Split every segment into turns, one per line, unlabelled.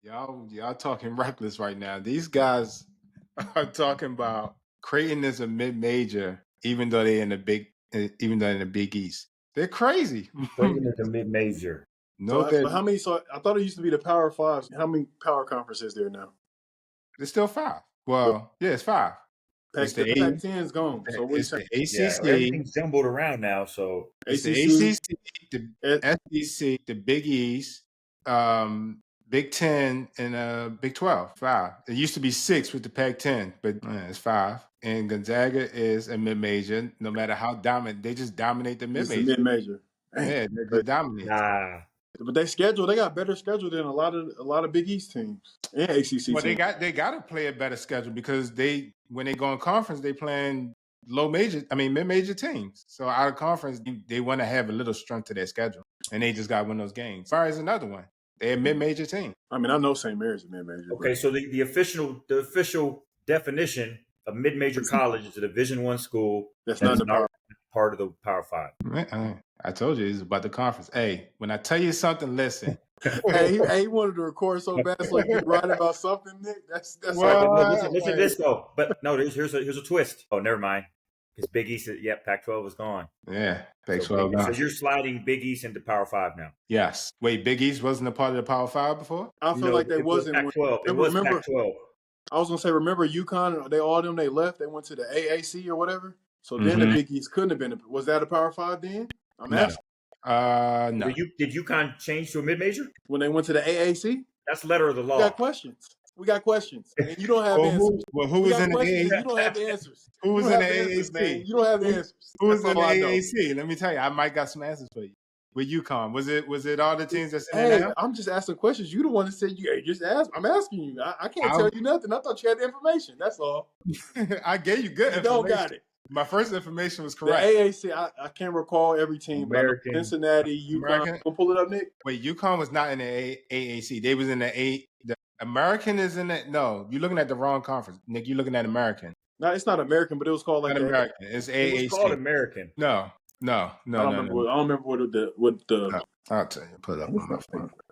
Y'all talking reckless right now. These guys are talking about Creighton is a mid-major, even though they're in the Big East. They're crazy.
Creighton is a mid-major.
No,
but how many? So I thought it used to be the Power Fives. How many power conferences there now?
there's still five. Well, yeah, it's five. It's
The
the
Pac-10's gone. So what are you
it's
saying?
the
Yeah,
ACC,
everything's jumbled around now. So
it's the
ACC,
ACC, the SEC, the Big East, Big Ten, and Big 12. Five. It used to be six with the Pac-10, but it's five. And Gonzaga is a mid-major. No matter how dominant, they just dominate the
it's a
mid-major.
mid-major.
Yeah, they dominate.
nah.
But they got better schedule than a lot of Big East teams and ACC
Well,
teams.
they got to play a better schedule because when they go in conference, they playing mid-major teams. So out of conference, they want to have a little strength to their schedule, and they just got to win those games. Fire is another one. They're a mid-major team.
I mean, I know St. Mary's a mid-major.
Okay, so the official definition of mid-major college is a Division I school
that's not
part of the Power Five.
I told you it's about the conference. Hey, when I tell you something, listen.
He wanted to record so bad so he could write about something, Nick. That's
well, listen to this though. But no, here's a twist. Oh, never mind. Because Big East, Pac-12 is gone.
Yeah, Pac-12
gone. So you're sliding Big East into Power 5 now.
Yes. Wait, Big East wasn't a part of the Power 5 before?
I feel like they wasn't.
Pac-12. It was Pac-12.
I was gonna say, remember UConn? They left. They went to the AAC or whatever. So then the Big East couldn't have been. Was that a Power 5 then? I'm asking.
No.
Did UConn change to a mid-major
when they went to the AAC?
That's letter of the law.
We got questions, and you don't have answers.
Who was in the AAC?
You don't have the answers.
Who was in the AAC?
You don't have the answers.
Who was in the AAC? Let me tell you, I might got some answers for you. With UConn, was it all the teams that's in there now?
I'm just asking questions. You the one that said you just asked. I'm asking you. I can't tell you nothing. I thought you had the information. That's all.
I gave you good information.
Don't got it.
My first information was correct.
The AAC, I can't recall every team.
American,
Cincinnati, UConn. Gonna pull it up, Nick.
Wait, UConn was not in the AAC. They was in the American is in it. No, you're looking at the wrong conference, Nick. You're looking at American.
No, it's not American, but it was called like
not American. It's AAC.
It was called American.
No.
I don't remember what the.
I'll tell you. Put it up on my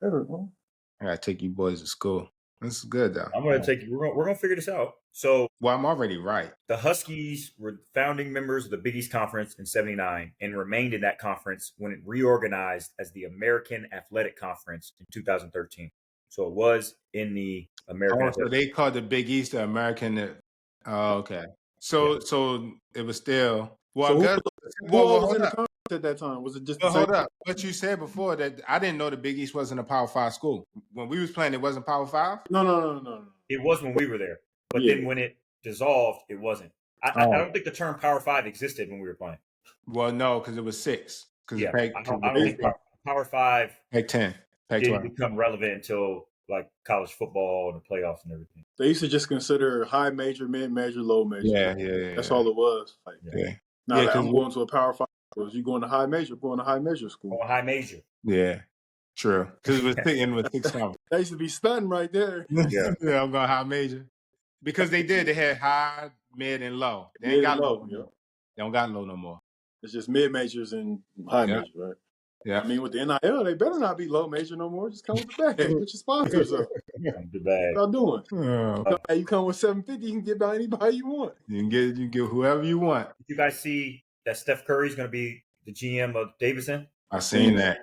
phone. I gotta take you boys to school. This is good though.
I'm gonna take you. We're gonna figure this out. So,
I'm already right.
The Huskies were founding members of the Big East Conference in '79 and remained in that conference when it reorganized as the American Athletic Conference in 2013. So it was in the American.
So they called the Big East the American. Oh, okay. So it was still. Well,
who was in the conference at that time? Was it just?
Hold up. What you said before that I didn't know the Big East wasn't a Power 5 school. When we was playing, it wasn't Power 5.
No.
It was when we were there, but then when it dissolved, it wasn't. I don't think the term Power 5 existed when we were playing.
Well, no, because it was 6.
I don't think Power 5
Pac-10, Pac-12
didn't become relevant until like college football and the playoffs and everything.
They used to just consider high major, mid major, low major.
Yeah.
That's all it was. Now
that
I'm going to a Power 5. Was you going to high major? Going to high major school.
High major.
Yeah, true. Because it was picking with 6 conference.
That used to be stunning right there.
Yeah, I'm going high major because they had high, mid, and low. They ain't got low.
Yeah.
They don't got low no more.
It's just mid majors and high majors, right?
Yeah.
I mean, with the NIL, they better not be low major no more. Just come with the bag. Get your sponsors up.
The bag.
What y'all doing? You come with $750, you can get by anybody you want.
You can get whoever you want.
Did you guys see that Steph Curry is going to be the GM of Davidson?
I seen that.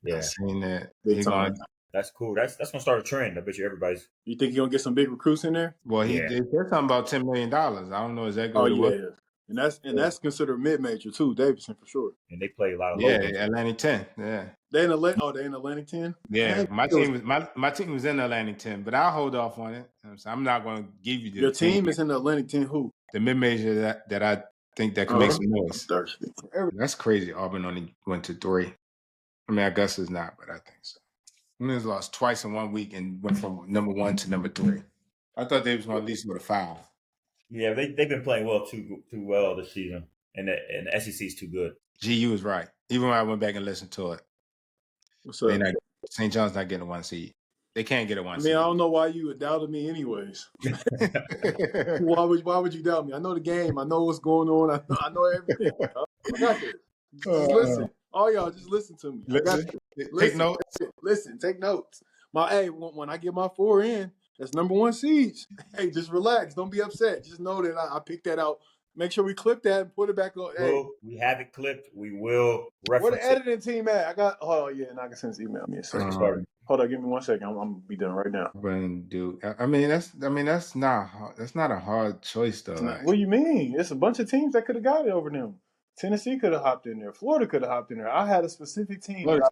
Yeah,
I seen that.
That's cool. That's gonna start a trend. I bet you everybody's.
You think you're gonna get some big recruits in there?
Well, they said something about $10 million. I don't know exactly what it was.
And that's considered mid-major too, Davidson for sure.
And they play a lot of
Atlantic 10. Yeah.
They in Atlantic 10?
Yeah. My team was in the Atlantic 10, but I'll hold off on it. So I'm not gonna give you
your team is in the Atlantic 10 who?
The mid-major that I think that can make some noise. That's crazy. Auburn only went to 3. I mean, Augusta's not, but I think so. They lost twice in 1 week and went from number 1 to number 3. I thought they was going to at least go to 5.
Yeah, they've been playing too well this season, and the SEC is too good.
GU is right. Even when I went back and listened to it,
what's up?
St. John's not getting a 1 seed. They can't get a 1 seed.
I don't know why you doubted me, anyways. Why would you doubt me? I know the game. I know what's going on. I know everything. I got this. Just listen. All y'all, just listen to me.
Take notes.
Listen, take notes. When I get my 4 in, that's number 1 seeds. Hey, just relax. Don't be upset. Just know that I picked that out. Make sure we clip that and put it back on. Hey,
We have it clipped. We will
where
reference
the editing team at? I got. Oh yeah, and I can send this email me a second. Hold on, give me 1 second. I'm gonna be done right now.
Duke. I mean, that's not hard. That's not a hard choice though. Like,
What do you mean? It's a bunch of teams that could have got it over them. Tennessee could have hopped in there. Florida could have hopped in there. I had a specific team.
Florida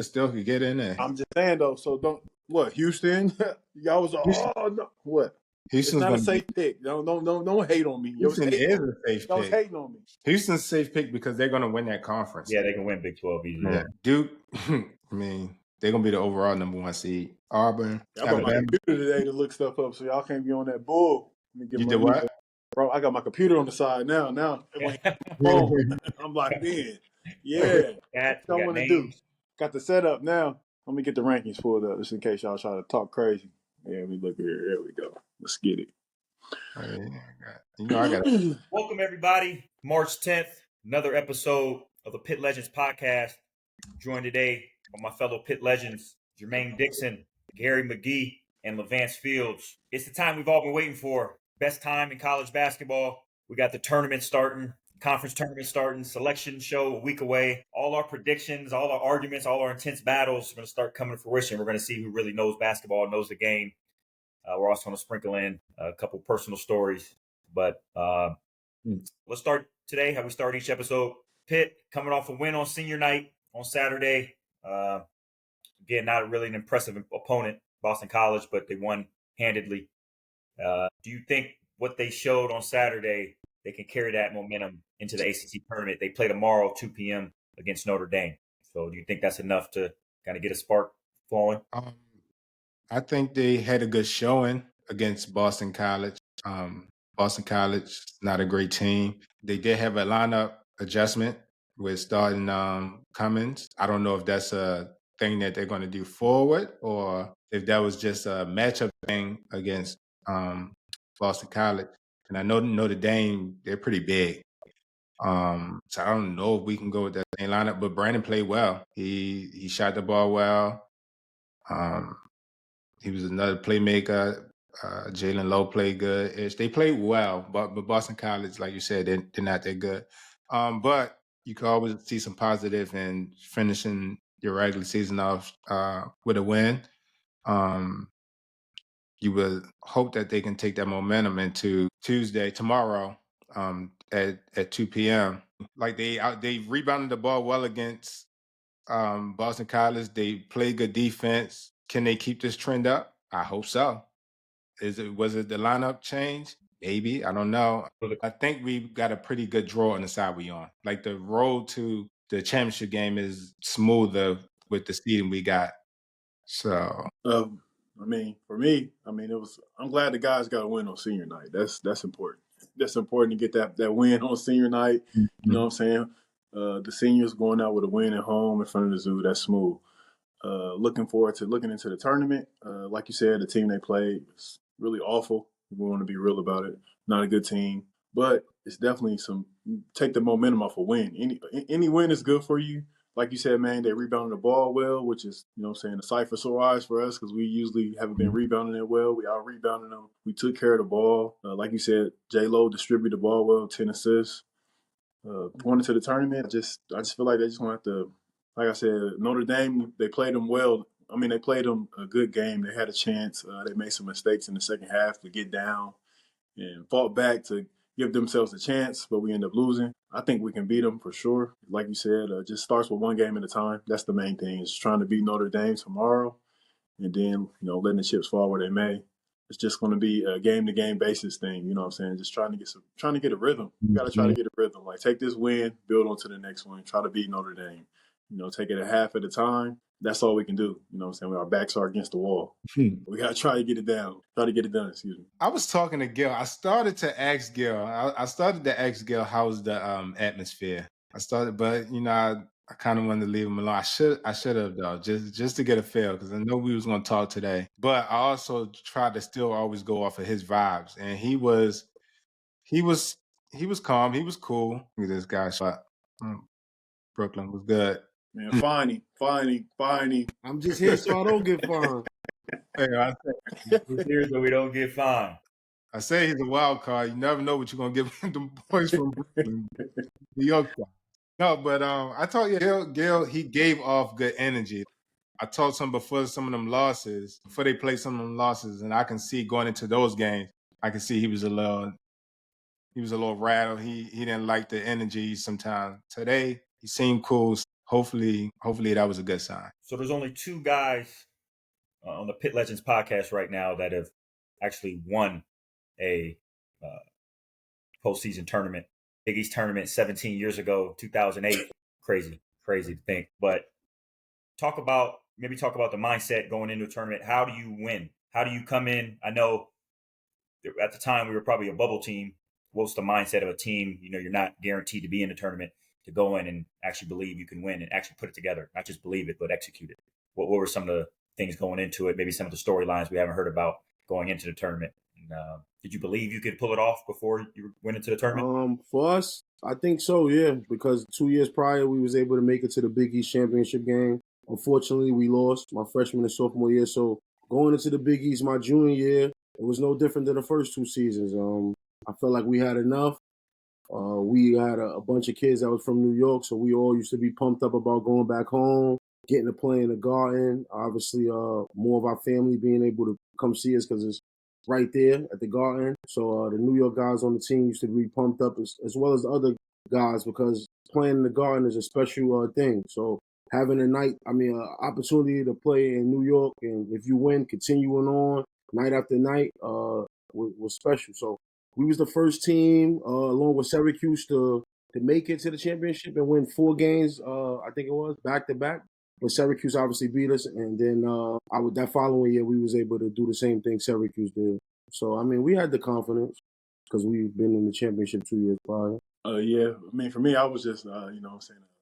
still could get in there.
I'm just saying though. So don't what Houston? Y'all was oh no what?
Houston's
it's not a safe pick. Don't hate on me.
Houston is a safe pick.
Y'all was hating on me.
Houston's a safe pick because they're gonna win that conference.
Yeah, they can win Big 12 easily.
Yeah. Duke, I mean, they're gonna be the overall number 1 seed. Auburn.
I brought my computer today to look stuff up, so y'all can't be on that bull.
You did what?
Bro, I got my computer on the side now. I'm locked in. Yeah. What y'all want to do? Got the setup now. Let me get the rankings pulled up just in case y'all try to talk crazy. Yeah, we look here. There we go. Let's get it.
I got it.
Welcome, everybody. March 10th, another episode of the Pitt Legends podcast. Joined today by my fellow Pitt Legends, Jermaine Dixon, Gary McGee, and LaVance Fields. It's the time we've all been waiting for. Best time in college basketball. We got the tournament starting, conference tournament starting, selection show a week away. All our predictions, all our arguments, all our intense battles are going to start coming to fruition. We're going to see who really knows basketball, knows the game. We're also going to sprinkle in a couple personal stories. But let's start today, how we start each episode. Pitt coming off a win on senior night on Saturday. Again, not really an impressive opponent, Boston College, but they won handedly. Do you think what they showed on Saturday, they can carry that momentum into the ACC tournament? They play tomorrow, 2 p.m. against Notre Dame. So do you think that's enough to kind of get a spark flowing?
I think they had a good showing against Boston College. Boston College is not a great team. They did have a lineup adjustment with starting Cummins. I don't know if that's a thing that they're going to do forward or if that was just a matchup thing against Boston College. And I know Notre Dame, they're pretty big. So I don't know if we can go with that same lineup, but Brandon played well. He shot the ball well. He was another playmaker. Jalen Lowe played good. They played well, but Boston College, like you said, they're not that good. But you can always see some positive in finishing your regular season off with a win. You would hope that they can take that momentum into tomorrow, at 2 p.m. Like they rebounded the ball well against Boston College. They played good defense. Can they keep this trend up? I hope so. Was it the lineup change? Maybe. I don't know. I think we've got a pretty good draw on the side we on. Like the road to the championship game is smoother with the seeding we got. So
for me, I'm glad the guys got a win on senior night. That's important. That's important to get that win on senior night. Mm-hmm. You know what I'm saying? The seniors going out with a win at home in front of the zoo, that's smooth. Looking forward to looking into the tournament. Like you said, the team they played was really awful. We want to be real about it. Not a good team, but it's definitely take the momentum off a win. Any win is good for you. Like you said, man, they rebounded the ball well, which is, you know what I'm saying, a sight for sore eyes for us because we usually haven't been rebounding it well. We out-rebounded them. We took care of the ball. Like you said, J-Lo distributed the ball well, 10 assists. Going into the tournament, I just feel like they just want to, like I said, Notre Dame, they played them well. I mean, they played them a good game. They had a chance. They made some mistakes in the second half to get down and fought back to give themselves a chance, but we end up losing. I think we can beat them for sure. Like you said, just starts with one game at a time. That's the main thing, is trying to beat Notre Dame tomorrow and then, letting the chips fall where they may. It's just going to be a game-to-game basis thing, you know what I'm saying? Just trying to get a rhythm. We got to try to get a rhythm. Like, take this win, build on to the next one, try to beat Notre Dame. Take it a half at a time. That's all we can do. You know what I'm saying? Our backs are against the wall. We got to try to get it down. Try to get it done, excuse me.
I was talking to Gil. I started to ask Gil how's the atmosphere. But I kind of wanted to leave him alone. I should have though, just to get a feel, because I know we was going to talk today. But I also tried to still always go off of his vibes, and he was calm. He was cool. This guy shot. Brooklyn was good.
Man, fine him.
I'm just here so I don't get fined.
Hey,
We're here so we don't get fined.
I say he's a wild card. You never know what you're gonna give him. The boys from Brooklyn, New York. No, but I told you, Gil, he gave off good energy. I talked to him before some of them losses, before they played some of them losses, and I can see going into those games, I can see he was a little rattled. He didn't like the energy sometimes. Today, he seemed cool. Hopefully that was a good sign.
So there's only two guys on the Pitt Legends podcast right now that have actually won a postseason tournament. Big East tournament 17 years ago, 2008. Crazy to think. But talk about the mindset going into a tournament. How do you win? How do you come in? I know at the time we were probably a bubble team. What's the mindset of a team? You know, you're not guaranteed to be in the tournament, to go in and actually believe you can win and actually put it together. Not just believe it, but execute it. What were some of the things going into it? Maybe some of the storylines we haven't heard about going into the tournament. And, did you believe you could pull it off before you went into the tournament?
For us, I think so, yeah, because 2 years prior we was able to make it to the Big East championship game. Unfortunately, we lost my freshman and sophomore year. So going into the Big East my junior year, it was no different than the first two seasons. I felt like we had enough. We had a bunch of kids that was from New York, so we all used to be pumped up about going back home, getting to play in the Garden. Obviously, more of our family being able to come see us because it's right there at the Garden. So the New York guys on the team used to be pumped up as well as the other guys because playing in the Garden is a special thing. So having opportunity to play in New York, and if you win, continuing on night after night was special. So we was the first team, along with Syracuse, to make it to the championship and win 4 games. I think it was back to back. But Syracuse obviously beat us, and then that following year we was able to do the same thing Syracuse did. So I mean, we had the confidence because we've been in the championship 2 years prior.
Yeah, I mean, for me, I was just a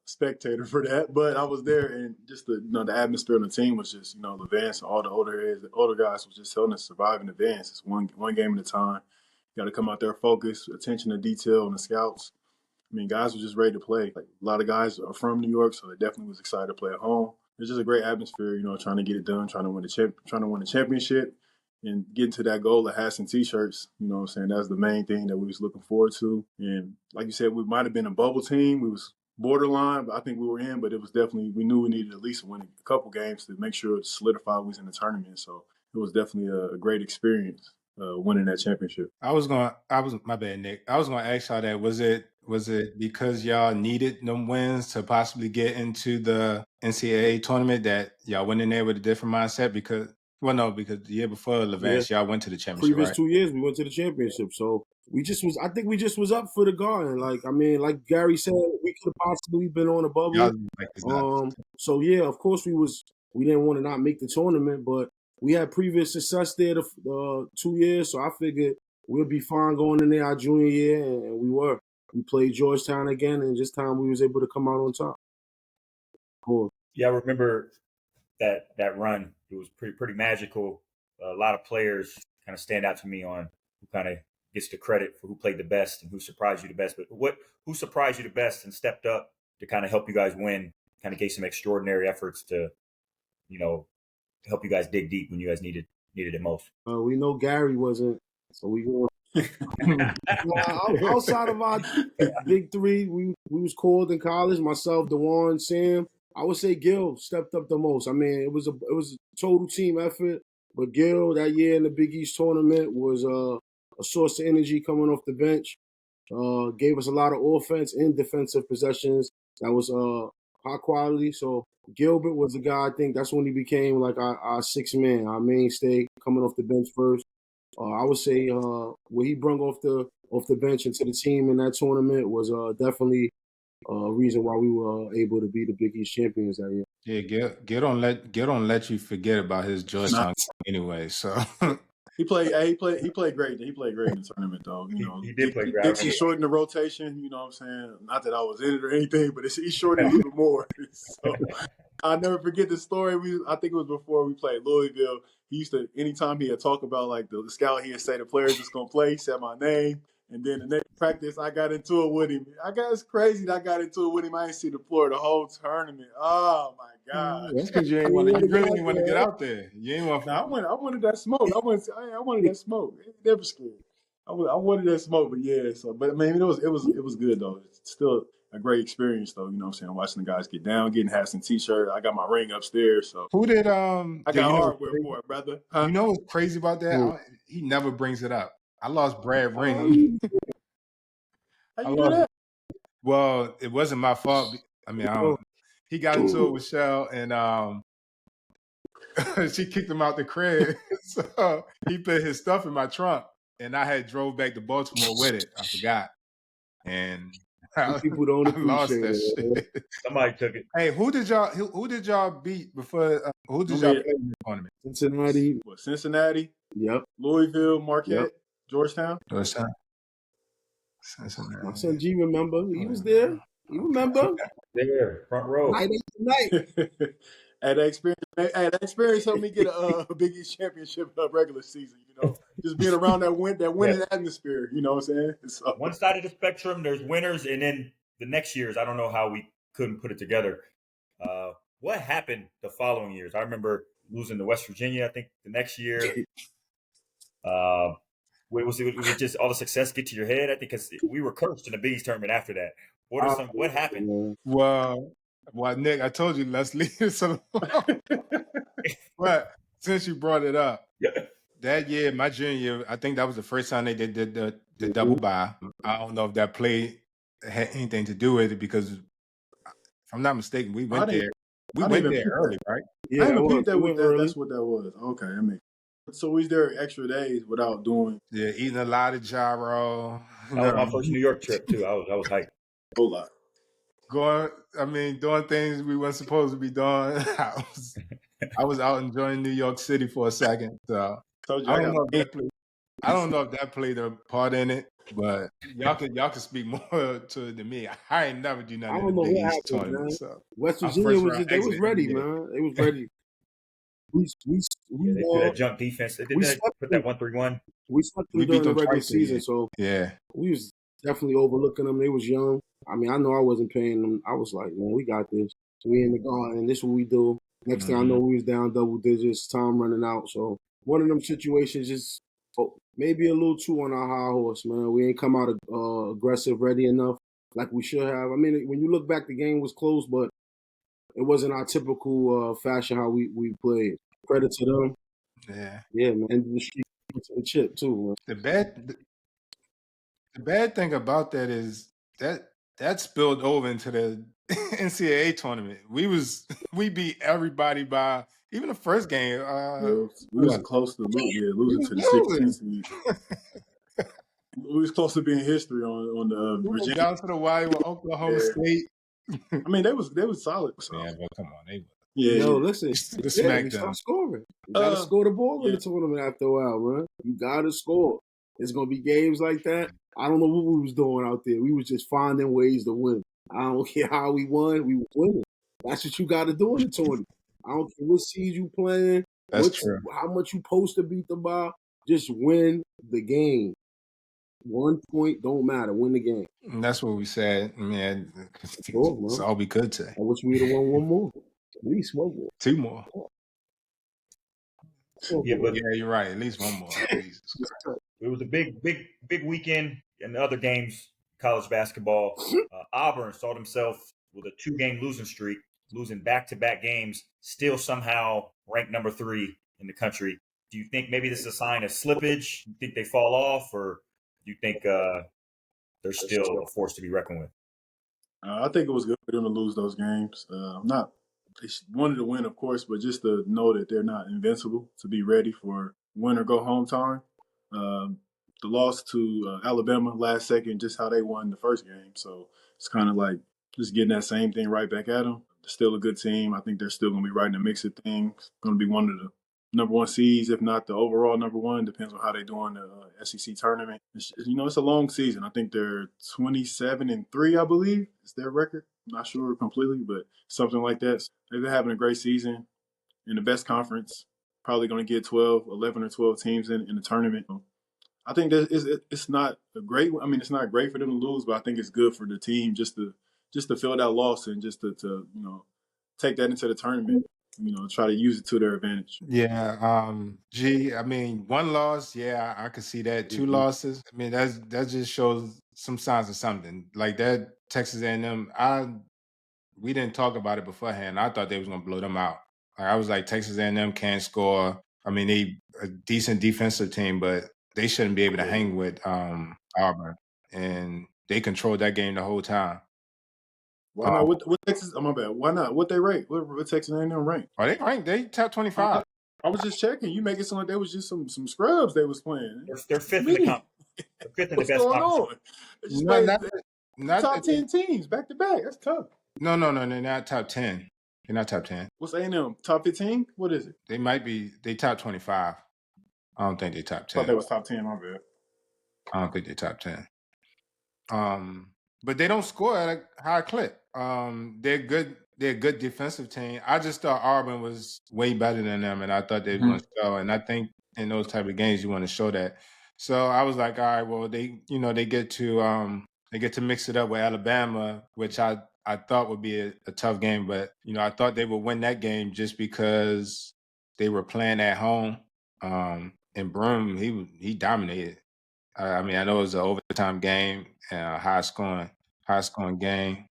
spectator for that, but I was there, and just the atmosphere on the team was just Levance and all the older guys was just helping us survive in advance. It's one game at a time. You got to come out there, focus, attention to detail, and the scouts. I mean, guys were just ready to play. Like, a lot of guys are from New York, so they definitely was excited to play at home. It's just a great atmosphere, trying to get it done, trying to win the championship, and getting to that goal of hats and T-shirts. That's the main thing that we was looking forward to. And like you said, we might have been a bubble team. We was borderline, but I think we were in. But it was definitely, we knew we needed at least win a couple games to make sure it solidified we was in the tournament. So it was definitely a great experience. Winning that championship.
My bad, Nick. I was gonna ask y'all that. Was it because y'all needed them wins to possibly get into the NCAA tournament that y'all went in there with a different mindset? Because the year before Levance, y'all went to the championship.
Previous
right?
2 years we went to the championship. So I think we just was up for the Garden. Like Gary said, we could have possibly been on a bubble. So yeah, of course we didn't want to not make the tournament, but we had previous success there the 2 years, so I figured we'll be fine going in there our junior year, and we were. We played Georgetown again, and this time we was able to come out on top. Cool.
Yeah, I remember that run. It was pretty magical. A lot of players kind of stand out to me on who kind of gets the credit for who played the best and who surprised you the best. But who surprised you the best and stepped up to kind of help you guys win? Kind of gave some extraordinary efforts to, help you guys dig deep when you guys needed it most.
We know Gary wasn't, so we going. Outside of our big three, we was called in college. Myself, DeJuan, Sam. I would say Gil stepped up the most. I mean, it was a total team effort. But Gil that year in the Big East tournament was a source of energy coming off the bench. Gave us a lot of offense and defensive possessions. That was high quality. So Gilbert was the guy. I think that's when he became like our sixth man, our mainstay, coming off the bench first. I would say what he brought off the bench into the team in that tournament was definitely a reason why we were able to be the Big East champions that year.
Yeah, Gil don't let you forget about his Georgetown anyway. So
he played great. He played great in the tournament, though.
He did play great.
Dixie shortened the rotation. You know what I'm saying? Not that I was in it or anything, but he shortened it even more. So I'll never forget the story. I think it was before we played Louisville. He used to, anytime he had talk about like the scout, he'd say the players that's gonna play, he said my name. And then the next practice, I got into it with him. It's crazy that I got into it with him. I didn't see the floor the whole tournament. Oh my god!
That's because you
You
really
wanna get
didn't
out
want to get
there.
out there. You ain't want.
Nah, I wanted that smoke. I wanted that smoke. It never scared. I wanted that smoke, but yeah. So, but I mean, it was good though. It's still a great experience though. You know what I'm saying? Watching the guys get down, getting hats and t-shirt. I got my ring upstairs, so
Who did
I
yeah,
got
you know what's
hardware
crazy?
for it, brother. Huh?
You know what's crazy about that? He never brings it up. I lost Brad
Oh,
Ring.
How
I
you do
lost.
that?
Well, it wasn't my fault. I mean, I don't. He got into it with Shell, and she kicked him out the crib. So he put his stuff in my trunk, and I had drove back to Baltimore with it. I forgot, and
Some
I,
people don't
I lost
appreciate
that
it.
shit.
Somebody took it.
Hey, who did y'all beat before? Who
I
did y'all
mean,
play in the tournament?
Cincinnati.
what, Cincinnati,
Yep.
Louisville,
Yep.
Marquette, Georgetown.
My
Cincinnati.
son G remember. He was there. You remember?
There, front row.
Night after night.
That experience helped me get a Big East championship regular season. You know, just being around that winning atmosphere. You know what I'm saying? So,
One side of the spectrum, there's winners, and then the next years, I don't know how we couldn't put it together. What happened the following years? I remember losing to West Virginia, I think, the next year. Was it just all the success get to your head? I think because we were cursed in the Big East tournament after that. What happened?
Well, Nick, I told you let's leave this alone. But since you brought it up, that year, my junior year, I think that was the first time they did the double bye. I don't know if that play had anything to do with it because, if I'm not mistaken, we went there. We went there early, right?
Yeah,
I didn't repeat that
it
with
went
that.
early.
That's what that was. Okay, I mean, so we was there extra days without doing
Yeah, eating a lot of gyro.
That was my first New York trip too. I was hyped.
a whole lot.
Doing things we weren't supposed to be doing. I was out enjoying New York City for a second. So
Told you
I
I
don't
got.
know if that played a part in it, but y'all can speak more to it than me. I ain't never do
I
nothing in
don't
the
know
Big
what
East
happened,
tournament.
man.
So
West
our
Virginia
first
was
round
they was
exit
ready,
every year.
man. They was ready.
They did that junk defense. They did
we
that,
swept
put
them.
that 1-3-1.
We swept them
We beat
during the
them
regular
twice that year.
season, so
Yeah.
we was definitely overlooking them. They was young. I mean, I know I wasn't paying them. I was like, man, we got this. We in the garden. This is what we do. Next thing I know, we was down double digits. Time running out. So one of them situations, just maybe a little too on our high horse, man. We ain't come out aggressive, ready enough like we should have. I mean, when you look back, the game was close, but it wasn't our typical fashion how we played. Credit to them. Yeah, man. And the street and chip too, man.
The bad thing about that is that spilled over into the NCAA tournament. We beat everybody by even the first game.
Yeah, we was close to
We
losing
was
to the
losing.
16th seed. We was close to being history on the
We went
Virginia.
down to the wire with Oklahoma
Yeah.
State.
I mean, they was solid. So.
Yeah, but come on, they
Yo, listen,
the smack
we
them.
start scoring. You gotta score the ball in the tournament after a while, man. You gotta score. It's gonna be games like that. I don't know what we was doing out there. We was just finding ways to win. I don't care how we won. We was winning. That's what you gotta do in the tournament. I don't care what seed you playing.
That's true.
How much you supposed to beat them by. Just win the game. 1 point don't matter. Win the game.
And that's what we said. Man,
Sure,
that's
man.
all we could say.
I wish we'd have won one more. At least one more.
2 more.
Yeah, but
you're right. At least one more. Jesus Christ.
It was a big weekend in the other games, college basketball. Auburn saw themselves with a 2-game losing streak, losing back-to-back games, still somehow ranked number 3 in the country. Do you think maybe this is a sign of slippage? You think they fall off, or do you think they're still a force to be reckoned with?
I think it was good for them to lose those games. They wanted to win, of course, but just to know that they're not invincible, to be ready for win or go home time. The loss to Alabama last second, just how they won the first game. So it's kind of like just getting that same thing right back at them. They're still a good team. I think they're still going to be right in the mix of things. Going to be one of the number 1 seeds, if not the overall number 1. Depends on how they do in the SEC tournament. It's a long season. I think they're 27-3, I believe, is their record. I'm not sure completely, but something like that. They're having a great season in the best conference. Probably going to get 11 or 12 teams in the tournament. I think that it's not a great. I mean, it's not great for them to lose, but I think it's good for the team just to feel that loss and just to take that into the tournament. Try to use it to their advantage.
Yeah, I mean, one loss, yeah, I could see that. Two
Mhm.
losses, I mean, that just shows some signs of something. Like that Texas A&M, we didn't talk about it beforehand. I thought they was gonna blow them out. Like, I was like, Texas A&M can't score. I mean, they a decent defensive team, but they shouldn't be able to hang with Auburn, and they controlled that game the whole time.
Why
Um,
not? What Texas? Oh, my bad. Why not? What they rate? What Texas A&M rank?
are they ranked? They top
I,
25.
I was just checking. You make it sound like they was just some scrubs they was playing.
They're
What
fifth
you
in the
mean?
conference. They're fifth in the
What's
best
going
conference.
on? They just
Not,
played
not,
the
not
top
that they,
10 teams back to back. That's tough.
no, they're not top 10. They're not top 10.
What's A&M? Top 15? What is it?
They might be, they top 25. I don't think they top
I thought
10.
they was top 10. My bad.
I don't think they top 10. But they don't score at a high clip. They're good. They're a good defensive team. I just thought Auburn was way better than them, and I thought they were going to show. And I think in those type of games, you want to show that. So I was like, all right, well, they get to mix it up with Alabama, which I thought would be a tough game, but I thought they would win that game just because they were playing at home. And Broome, he dominated. I mean, I know it was an overtime game and a high scoring game.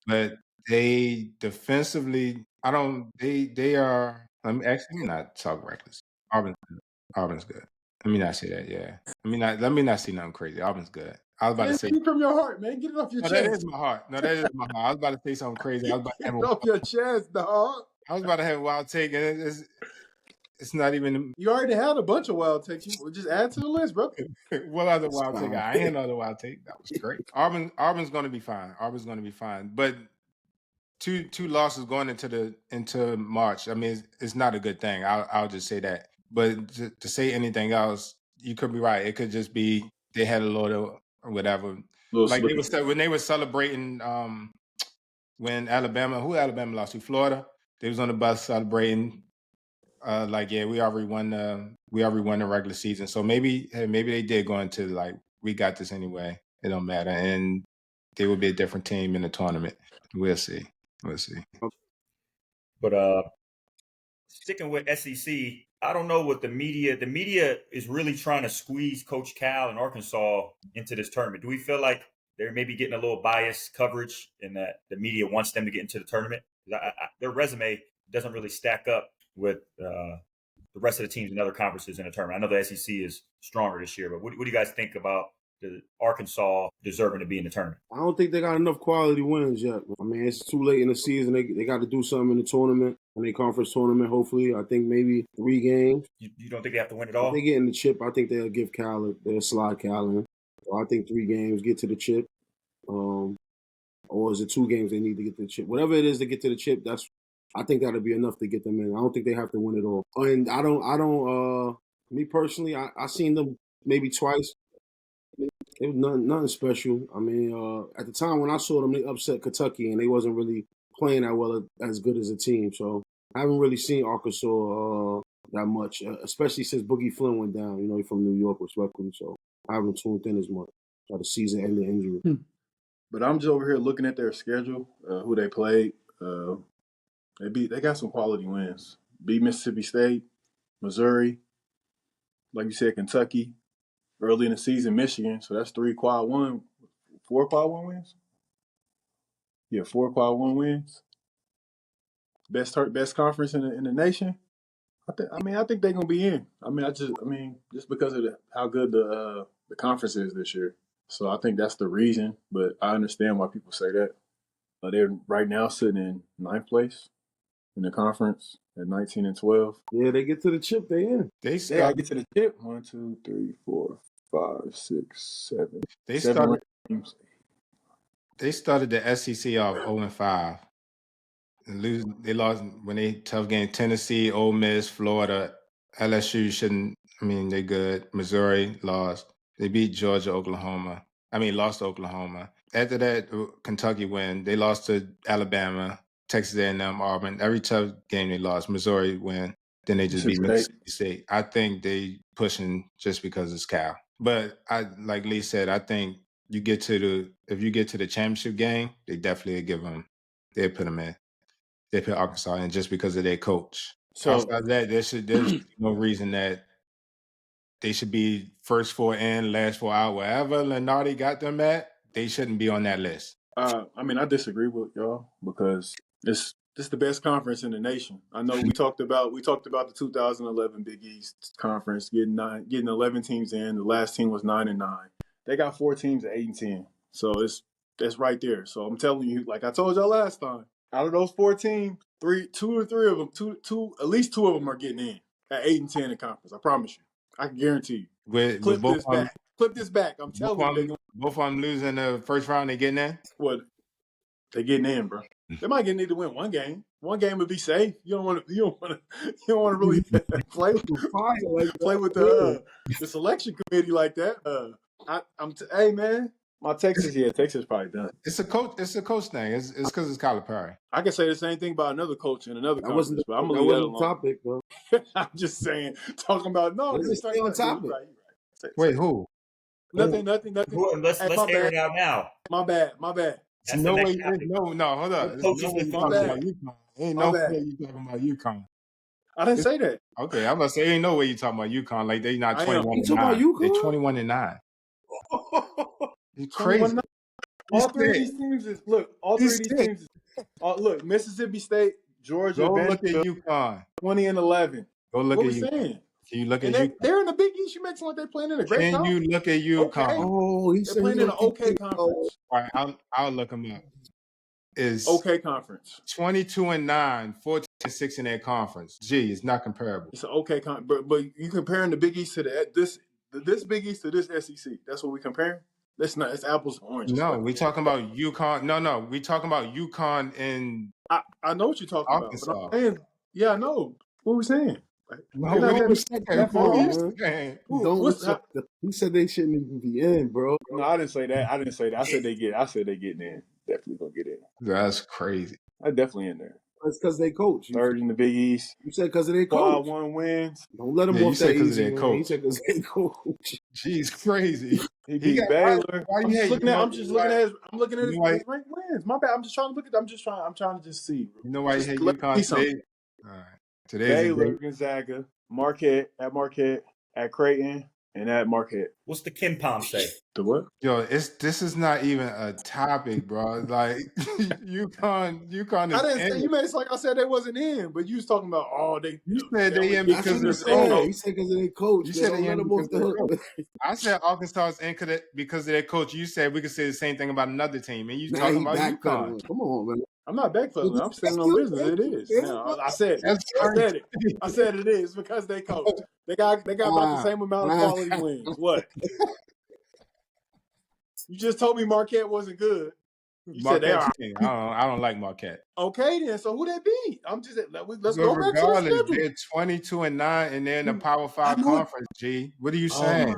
But they defensively, I don't. They are. Let me not talk reckless. Auburn's good. Let me not say that. Yeah. Let me not say nothing crazy. Auburn's good. I was about to
Man,
say.
speak from your heart, man. Get it off your
No, that
chest.
is my heart. No, that is my heart. I was about to say something crazy. I was about to
Get
have
it off your chest, dog.
a wild take, and it's not even.
You already had a bunch of wild takes. You just add to the list, bro.
What other wild take?
Stop.
I ain't another wild take. That was great. Auburn's going to be fine. Auburn's going to be fine. But two losses going into March. I mean, it's not a good thing. I'll just say that. But to say anything else, you could be right. It could just be they had a load of whatever. Like when they were celebrating when Alabama lost to Florida, they was on the bus celebrating. Like, yeah, we already won the regular season. So maybe they did go into like, we got this anyway. It don't matter, and they would be a different team in the tournament. We'll see.
But sticking with SEC, I don't know what the media is really trying to squeeze Coach Cal and Arkansas into this tournament. Do we feel like they're maybe getting a little biased coverage and that the media wants them to get into the tournament? Their resume doesn't really stack up with the rest of the teams in other conferences in the tournament. I know the SEC is stronger this year, but what do you guys think about the Arkansas deserving to be in the tournament?
I don't think they got enough quality wins yet. I mean, it's too late in the season. They got to do something in the tournament, in the conference tournament, hopefully. I think maybe 3 games.
You don't think they have to win it all?
If they get in the chip, I think they'll give they'll slide Cal in. So I think 3 games, get to the chip. Or is it 2 games they need to get to the chip? Whatever it is to get to the chip, I think that'll be enough to get them in. I don't think they have to win it all. And I don't me personally, I seen them maybe twice. It was nothing special. I mean, at the time when I saw them, they upset Kentucky, and they wasn't really playing that well as good as a team. So I haven't really seen Arkansas that much, especially since Boogie Flynn went down. He's from New York, respectfully. So I haven't tuned in as much. Got a season-ending injury.
But I'm just over here looking at their schedule, who they played. They got some quality wins. Beat Mississippi State, Missouri, like you said, Kentucky. Early in the season, Michigan. So that's 4 quad one wins. Yeah, 4 quad one wins. Best conference in the nation. I think they're gonna be in. Just because of how good the conference is this year. So I think that's the reason. But I understand why people say that. They're right now sitting in 9th place in the conference at 19-12.
Yeah, they get to the chip, they in.
They gotta get to the chip. 1, 2, 3, 4, 5, 6, 7.
They
7
started. They started the SEC off 0-5. They lost when they tough game. Tennessee, Ole Miss, Florida, LSU shouldn't. They good. Missouri lost. They beat Georgia, Oklahoma. Lost to Oklahoma. After that, Kentucky win. They lost to Alabama, Texas A&M, Auburn. Every tough game they lost. Missouri win. then they just beat
Mississippi
Mississippi State. I think they pushing just because it's Cal. But like Lee said, I think if you get to the championship game, they definitely they put them in. They put Arkansas in just because of their coach.
So
Outside of that, there should be no reason that they should be first four in, last four out. Wherever Lenardi got them at, they shouldn't be on that list.
I disagree with y'all because this is the best conference in the nation. I know we talked about the 2011 Big East Conference getting 11 teams in. The last team was 9-9. They got 4 teams at 8-10. So that's right there. So I'm telling you, like I told y'all last time, out of those 4 teams, at least 2 of them are getting in at 8-10 in conference. I promise you. I can guarantee you. Clip this back. I'm telling you.
Both of them losing the first round, they getting in?
What? They getting in, bro. They might need to win one game. One game would be safe. You don't want to really play with the selection committee like that. Hey man, Texas probably done.
It's a coach thing. It's because it's Calipari.
I can say the same thing about another coach in another conference, but I'm gonna
leave
leave
that
that alone.
Topic, bro.
I'm just saying, talking about
Let's stay on topic.
Wait, who?
Nothing.
Let's air it out now.
My bad.
That's
no
the
way.
next topic.
No, hold up.
What coaches
Ain't no
my
way
bad.
you talking about UConn. Ain't
My
no
bad.
way you talking about UConn.
I didn't say that.
Okay, I'm gonna say ain't no way you talking about UConn. Like they not
I am.
21
You
and
talking about
9.
UConn?
They're 21 and 9. You're crazy.
21-9. All 3 of these teams is look. Mississippi State, Georgia,
Go look at
Vanderbilt,
UConn.
20-11.
Go look
What
at
we
UConn.
saying?
Can you look at
And
UConn?
they're in the Big East. You make it sound like they're playing in a great
Can
conference.
you look at UConn?
Okay.
Oh, he
They're
said
playing in an okay conference.
All right, I'll look them up. Is
Okay conference.
22 and 9, 14 and 6 in their conference. Gee, it's not comparable.
It's an okay conference, but you comparing the Big East to this Big East to this SEC. That's what we comparing. That's not. It's apples and oranges.
No, we talking about UConn. No, we talking about UConn and
I know what you're talking
Arkansas.
about. But I'm saying, yeah, I know. What we saying?
No,
You're not
we
that
understand.
far
What
off.
you saying?
He said they shouldn't even be in, bro.
No, I didn't say that. I said they getting in. Definitely gonna get in.
That's crazy.
I definitely in there.
That's because they coach.
Third in the Big East.
You said because of their coach.
5-1 wins.
Don't let him
Yeah, you
off
said
that
'cause of
easy,
their
man.
coach.
He said because they coach.
Jeez, crazy.
He beat
got-
Baylor.
why you hate-
I'm just looking at his
you know why-
ranked wins. My bad. I'm just trying to look at. I'm trying to just see.
You know why you
Just
hate
let me
UConn
see something.
today? All right. Today's a
Baylor,
day.
Gonzaga, Marquette, at Creighton, and at Marquette.
What's the Ken Palm say?
The what?
Yo, this is not even a topic, bro. Like UConn is
I didn't say
in
you
it.
made it like I said they wasn't in, but you was talking about they.
You said they in
That's
because
what
of
he
the
said.
coach.
He said because of their coach.
You
Man.
said
Don't
they
let
in
him off
because
the
of their
hook.
I said Arkansas is in because of their coach. You said we could say the same thing about another team, and you
Now
talking
he
about UConn.
backpedaling. Come on, man.
I'm not backpedaling. I'm standing on business. It is. Now, I said it.
That's
I said
crazy.
it. I said it is because they coach. They got about the same amount of quality wins. What? You just told me Marquette wasn't good. You said they are.
I don't like Marquette.
Okay, then. So who they beat? I'm just let's
So
go back to the
regardless,
schedule.
they're 22 and 9, and they're in the Power 5 conference. G, what are you saying?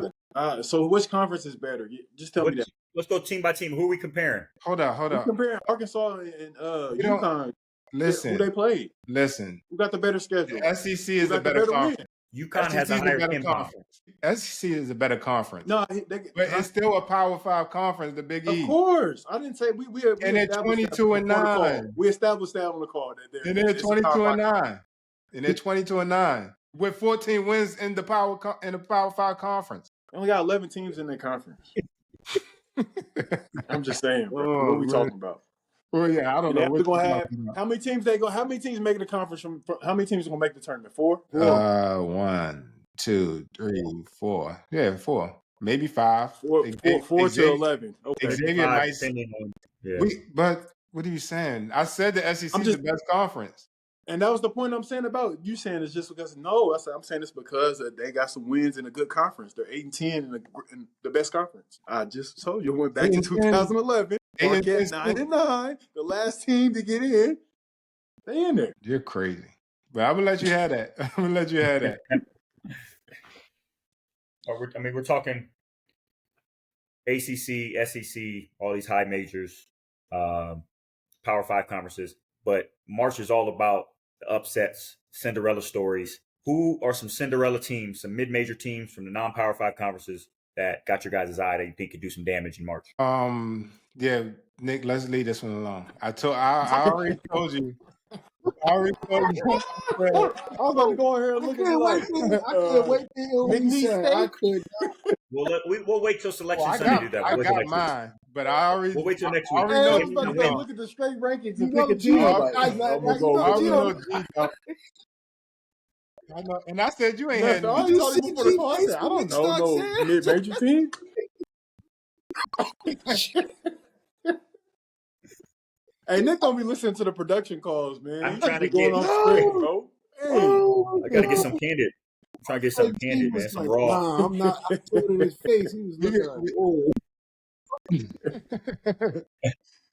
So which conference is better? Just tell me that.
Let's go team by team. Who are we comparing?
Hold up.
We're comparing Arkansas and UConn.
Listen,
Who they played?
Listen.
Who got the better schedule?
The SEC is a better conference.
UConn has a higher Ken Palm.
SEC is a better conference.
No,
but it's still a Power 5 conference, the Big East.
Of course. I didn't say we
and they're 22 and 9.
We established that on the call.
And they're 22 and 9. And they're 22 and 9 with 14 wins in the Power 5 conference.
They only got 11 teams in their conference. I'm just saying, bro. What are we talking about?
Well, yeah, I don't know.
What gonna have, how many teams how many teams making the conference how many teams are gonna make the tournament? 4?
1, 2, 3, 4. Yeah, 4. Maybe 5.
4 to 11. Okay.
Xavier might.
Yeah.
But what are you saying? I said the SEC is the best conference.
And that was the point I'm saying about you saying it's just because I'm saying it's because they got some wins in a good conference. They're 8-10 in the best conference. I just told you. I went back to 2011. Marquette 9-9. The last team to get in. They in there.
You're crazy. But I'm gonna let you have that.
We're talking ACC, SEC, all these high majors, Power 5 conferences. But March is all about the upsets, Cinderella stories, Who are some Cinderella teams, some mid-major teams from the non-Power 5 conferences that got your guys' eye that you think could do some damage in March?
Yeah, Nick, let's leave this one alone. I already told you. I already told you.
I was about to go in here and look at you like,
I can't wait to hear what he
McNeese
said.
State?
I could.
We'll wait till Selection
Well,
Sunday to do that.
I
We'll wait till
got
next week.
mine, but I already.
We'll wait till next
I
week.
already
Hey, I
know
was about to
Gino.
go look at the straight rankings
You
and
know
pick a
Gino,
team. Like,
guys,
I'm
like,
gonna
you
go
know
I
with
already
Gino.
know Gino. I know, and I said you ain't
Lester,
had
I
no.
already
Did you
told you
see
before the call. I
G
said, I
Facebook
don't know
start
no
saying?
mid-major team. Hey, Nick don't be listening to the production calls, man.
I'm
He
trying
just
to
be going
get-
off script, bro. Hey.
Oh,
I got to get some candid. I'm trying to get something
G
candid,
was
man. Some
like,
raw.
nah, I'm not. I told it in his face. He was looking like, oh.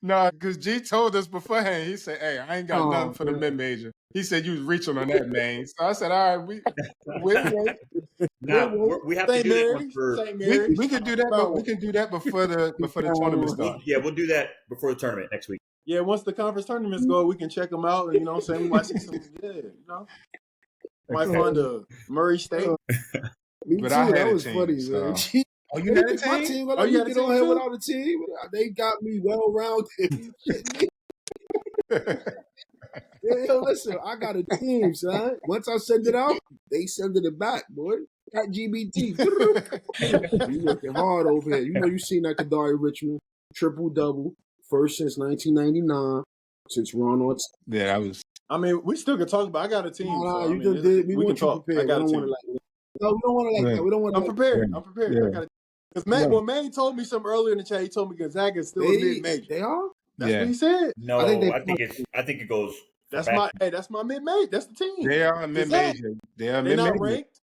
No, because G told us beforehand. He said, "Hey, I ain't got nothing for the mid major." He said you was reaching on that, man. So I said, "All right,
Now we have to
St.
do that one
Mary's.
for.
St. Mary's.
we can do that, but we can do that before the tournament starts."
We'll do that before the tournament next week.
Yeah, once the conference tournaments go, we can check them out. And, you know what I'm saying? We might see some, Might find a Murray State.
Me
But
too.
I had
that
a
was
team,
funny,
so.
man.
Oh, you had a
My
team?
team.
Oh, you had a
get on
team
here
too?
without a team. They got me well rounded. Yo, listen, I got a team, son. Once I send it out, they send it back, boy. Got GBT. You working hard over here. You know you seen that Kadari Richmond triple-double, first since 1999, since Ron Ortega.
Yeah, that was.
I mean, we still can talk about. I got a team.
Nah,
so,
you just did. We want you prepared.
I got
we don't
a team.
want it like that. No, we don't want it like that. We don't want it
I'm
like
prepared.
Yeah.
I'm prepared.
Yeah.
I got because Maine told me something earlier in the chat. He told me Gonzaga is still a mid-major.
They are?
That's what he said.
No,
I think
I think it goes.
That's my mid-major. That's the team.
They are a mid major. They are
They're
mid
not
major.
ranked.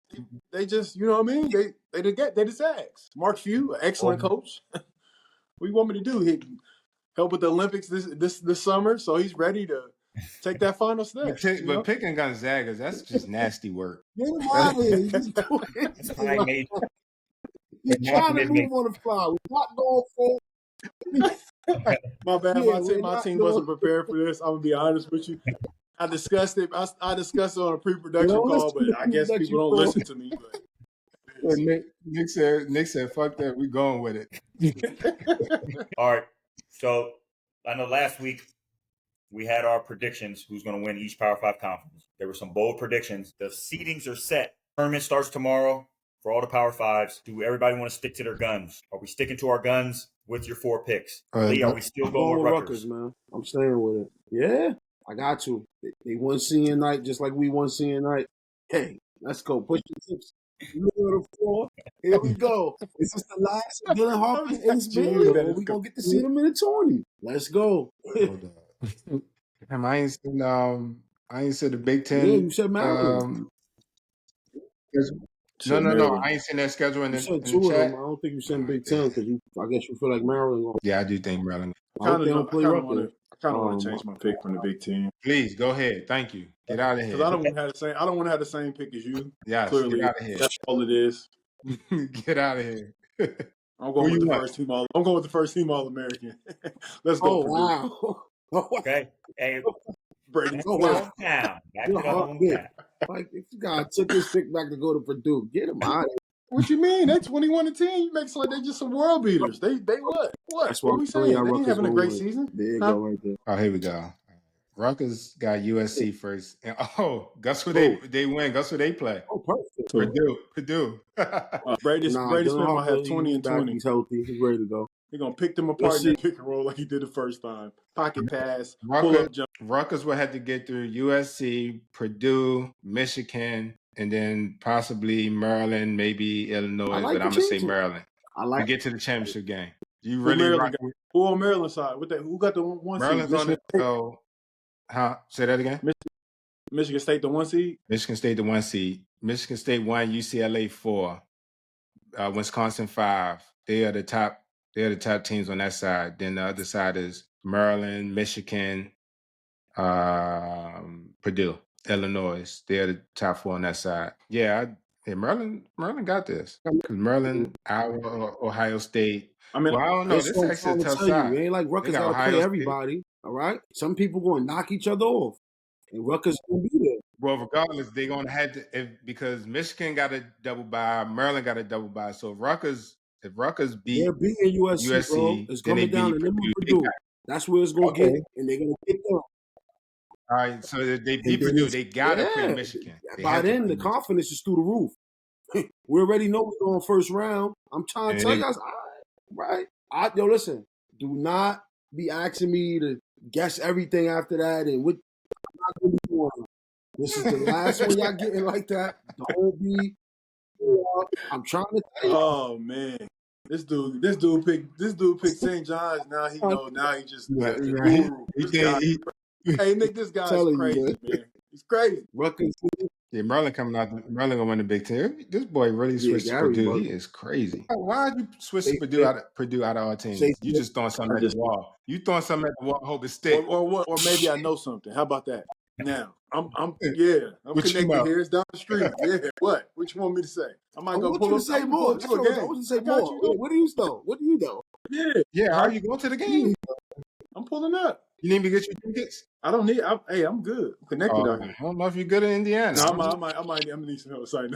They just, you know what I mean? They the Zags. Mark Few, an excellent coach. What do you want me to do? He help with the Olympics this summer, so he's ready to take that final step.
But picking Gonzaga, that's just nasty work.
Get him out of here. He's just doing
It's high major.
He's trying to move on the fly. We're not going for.
My bad.
Yeah,
my team wasn't prepared for this. I'm gonna be honest with you. I discussed it. I discussed it on a pre-production call, but I guess people don't listen to me. But
Nick said, "Fuck that. We going with it."
All right. So I know last week we had our predictions who's going to win each Power 5 conference. There were some bold predictions. The seedings are set. Tournament starts tomorrow for all the Power 5s. Do everybody want to stick to their guns? Are we sticking to our guns with your 4 picks? Lee, are we still going with Rutgers?
Man. I'm staying with it. Yeah, I got to. They won senior night just like we won senior night. Hey, let's go. Push the tips. Middle of the floor. Here we go. Is this the last of Dylan Harper's Ace Bailey? Or we going to get to see them in the tourney? Let's go.
Damn, I ain't seen the Big Ten.
Yeah, you said Maryland.
No. I ain't seen that schedule in the
said
chat.
two of them. I don't think you said Big Ten because I guess you feel like Maryland.
Yeah, I do think Maryland.
I kind of want to change my pick from the Big Ten.
Please go ahead. Thank you. Get out of here.
Because I don't want to have the same pick as you.
Yes,
clearly,
get out of here.
that's all it is.
Get out of here.
I'm going with the first team I'm going with the first team All-American. Let's go.
Wow.
Okay. Hey,
Brady.
hometown. Back to the hometown.
Like, if you guys took his pick back to go to Purdue, get him out of here.
What you mean? They 21-10. You make it like they just some world beaters. They what?
That's
what we saying? They ain't having a great season.
There you go right there.
Oh, here we go. Rutgers got USC first. And, guess who they win? Guess who they play?
Oh, perfect.
Purdue.
Brady Smith might have 20 and 20.
He's healthy. He's ready to go.
He's going to pick them apart in the pick and roll like he did the first time. Pocket pass, pull up jump.
Rutgers will have to get through USC, Purdue, Michigan, and then possibly Maryland, maybe Illinois, but I'm going to say Maryland. To get to the championship game. You really
who on Maryland side? Who got the one
Maryland's
seed?
on it. Say that again?
Michigan State the 1 seed?
Michigan State the 1 seed. Michigan State 1, UCLA 4, Wisconsin 5. They are the top teams on that side. Then the other side is Maryland, Michigan, Purdue, Illinois. They're the top 4 on that side. Yeah, Maryland got this. Because Maryland, Iowa, Ohio State. I mean, I don't know. This is actually a tough side.
It ain't like Rutgers got to play everybody. All right? Some people going to knock each other off. And Rutgers going to be there.
Well, regardless, they're gonna have to because Michigan got a double bye, Maryland got a double bye. So if Rutgers beat
They're beating USC, bro.
USC,
It's
then they
coming down
beat
to them and
Purdue.
Purdue. That's where it's gonna
Okay.
get, and they're gonna get them.
All right, so if they
And
beat
then
Purdue,
it's-
they gotta play
yeah.
Michigan. They
By
have to
then,
play
the
Michigan.
confidence is through the roof. We already know we're going first round. I'm trying to
And
tell
they-
you guys, right? Yo, listen, do not be asking me to guess everything after that. And what I'm not gonna be doing. This is the last one y'all getting like that. Don't be. I'm trying to tell you.
Oh man, this dude picked St. John's. Now he know. Now he just the guru. This guy, hey Nick, this guy's
Telling
crazy,
you,
man. He's crazy.
Rutgers.
Yeah, Maryland coming out. Maryland gonna win the Big Ten. This boy really switched to
Gary,
Purdue.
bro.
He is crazy. Why did you switch to
Say-
Purdue out of our team?
say-
You just throwing something at the wall. You throwing something at the wall, hope it stick.
Or maybe I know something. How about that? Now I'm
What you
connected
know?
here. It's down the street. Yeah. What? What you want me to say? I might
I
go
want
pull
you
up.
to say
I'm gonna
more.
pull up to a game.
I want you to say
I got
more.
you.
What do you know? What do you know?
Yeah.
Yeah, how are you going to the game?
I'm pulling up.
You need me to get your tickets?
I don't need. I'm good. I'm connected out
I
here.
don't know if you're good in Indiana.
No, I'm gonna need some help. Sorry.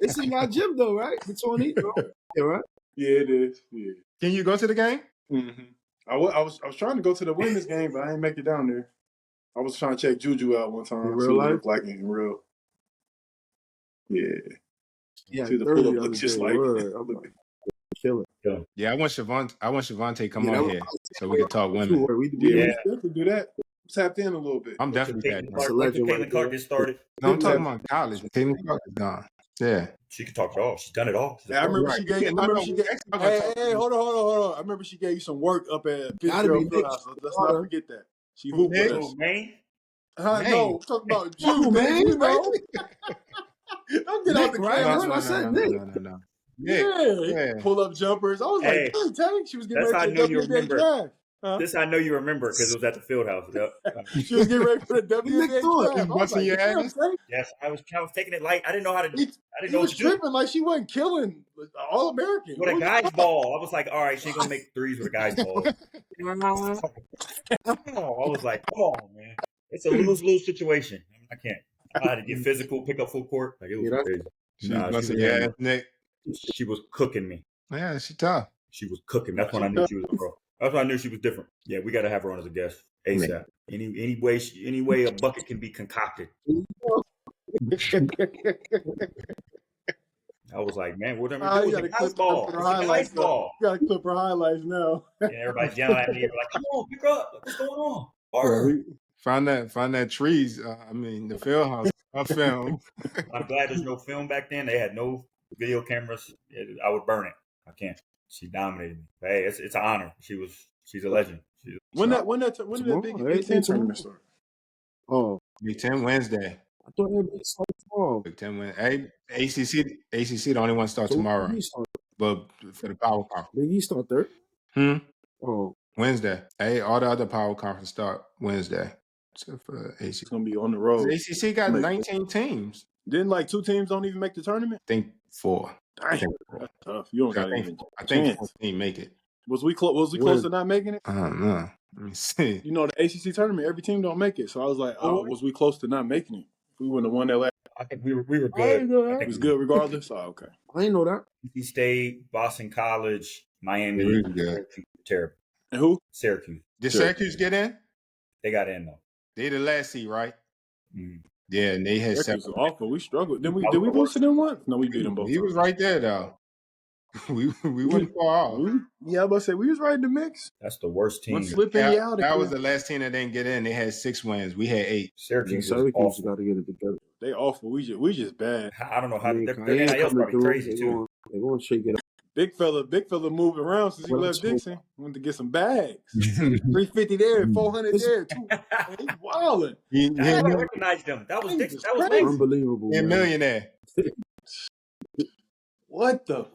It's in your gym though, right? The 20, bro. Yeah, right?
Yeah, it is. Yeah.
Can you go to the game?
Mm-hmm. I was trying to go to the women's game, but I didn't make it down there. I was trying to check Juju out one time.
In real
see what it
life?
looked like in real. Yeah.
Yeah,
See, the
30
pull-up
the
looks
other
just
day.
like
Word. I'm like, kill it.
Yeah, I want Shavante come
Yeah, that
on
was-
here so we can talk women.
We
Yeah, we definitely do that. Tapped in a little bit.
I'm definitely
Caitlin
that.
Clark,
That's a
when
legend
Caitlin
right
Clark
there.
get started,
No, I'm talking about college. Caitlin Clark is gone. Yeah.
she can talk it all. She's done it all. She's a
I
pro.
remember
Right.
she gave.
Yeah,
I remember
no,
she
no,
gave.
actually, I'm gonna talk
Hey, hold on. I remember she gave you some work up at
Gotta be
Fitzgerald
Nick.
Fieldhouse. Let's not forget that. She hooped
Nick?
with us.
Man,
No, I'm talking about you,
Come on,
man.
man.
You know. Don't get out the
Nick, right?
camera.
That's what I said, Nick.
No.
Yeah, pull up jumpers. I was
Hey,
like, dang, she was getting
that's
ready
how I
for
know
the
you
WNBA
remember.
draft. Huh?
this I know you remember because it was at the field house. Yep.
She was getting ready for the WNBA
Nick thought
draft. I was
busting
like,
your
damn,
ass?
Tank.
Yes, I was taking it light. I didn't know how to. I didn't
He
know
was
what to do.
tripping like she wasn't killing All American.
With a guy's ball, I was like, all right, she ain't gonna make threes with a guy's ball. I was like, come on, man. It's a lose-lose situation. I can't. I had to get physical, pick up full court. Like, it was
Yeah,
crazy.
She
Nah,
busting your ass, Nick.
She was cooking me.
Yeah, she tough.
She was cooking. That's when I knew she was a pro. That's when I knew she was different. Yeah, we got to have her on as a guest ASAP. Any way a bucket can be concocted. I was like, man, whatever
You
do
gotta
with the
clip
ice ball.
her
It's a
highlights.
ice ball.
You gotta clip her highlights now.
And everybody's yelling at me. They're like, come on, pick her up. What's going on? Harder.
Find that trees. The field house. I film.
I'm glad there's no film back then. They had no video cameras. I would burn it. I can't. She dominated me. Hey, it's an honor. She's a legend.
When did the Big Ten tournament start?
Oh,
Big Ten Wednesday.
I thought it was tomorrow.
Big Ten Wednesday. ACC the only one start tomorrow.
Big East start-
But for the power conference.
Big East start third. Oh,
Wednesday. All the other power conference start Wednesday. Except for ACC.
It's gonna be on the road.
ACC got 19 teams.
Didn't like 2 teams don't even make the tournament?
I think 4.
Dang, that's tough. You don't got even.
I think
chance.
14 make it.
Was we close to not making it?
I don't know. Let me see.
You know, the ACC tournament, every team don't make it. So I was like, was we close to not making it? If we wouldn't have won that last,
I think we were good.
know
I
it
think
was good regardless. Oh, okay.
I didn't know that.
NC State, Boston College, Miami,
Really good.
terrible.
And who?
Syracuse.
Did Syracuse get in?
They got in though.
They the last seed, right?
Mhm.
Yeah, and they had
Syracuse
7.
was awful. We struggled. Did we lose to them once? No, we beat them both.
He was right there though. we wasn't far off.
Yeah, I was about to say we was right in the mix.
That's the worst team.
One slipping you out.
That was the last team that didn't get in. They had 6 wins. We had 8.
Syracuse is
Syracuse
awful.
got to get it together.
They awful. We just bad.
I don't know how their
Kanye
NIL's
coming
probably
through.
crazy
They
too.
They're going to shake it up.
Big fella moved around since he
Well,
left
that's
Dixon. Wanted to get some bags. 350 there, 400 there. He's wilding.
I recognized them. That was Dixon. That was
crazy.
Dixon.
Unbelievable.
They're a
Man.
millionaire.
What the?